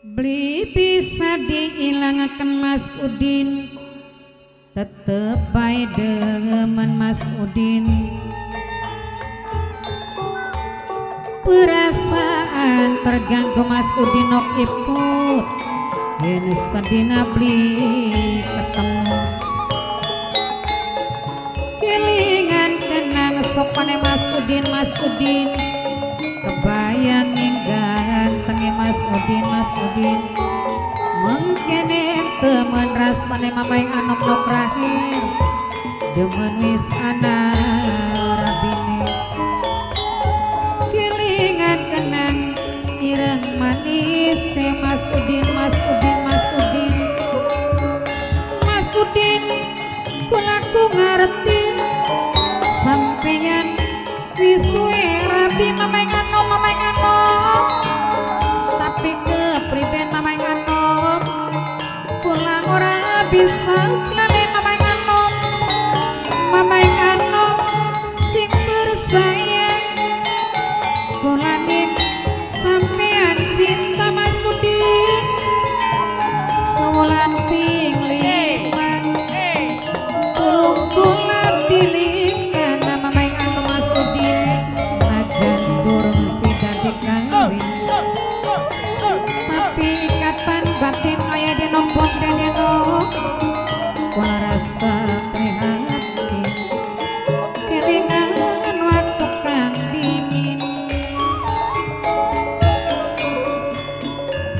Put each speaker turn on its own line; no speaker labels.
Beli bisa diilangkan Mas Udin, tetep bae demen Mas Udin. Perasaan terganggu Mas Udin nok iput, yen sadina beli ketemu. Kelingan kenang sopane Mas Udin, Mas Udin. Kebayang gantengnya Mas Udin, Mas Udin. Mengkene temen rasane mamai anom nok rahir, demen wis ana rabine. Kelingan kenang ireng manis Mas Udin, Mas Udin, Mas Udin. Mas Udin, kula ku ngerti sampeyan wis suwe rabi mamai anom, mamai anom. Tapi kepriben mamai anom, kula ora bisa lali mamai anom. Mamai anom sing bersayang, kula ning sampean cinta Mas Udin. Sewulan ping liman, tulung kula dilingkan mamai anom Mas Udin. Ajan durung sida dikawin, tapi ikatan batin aya di nombok deno. Kula rasa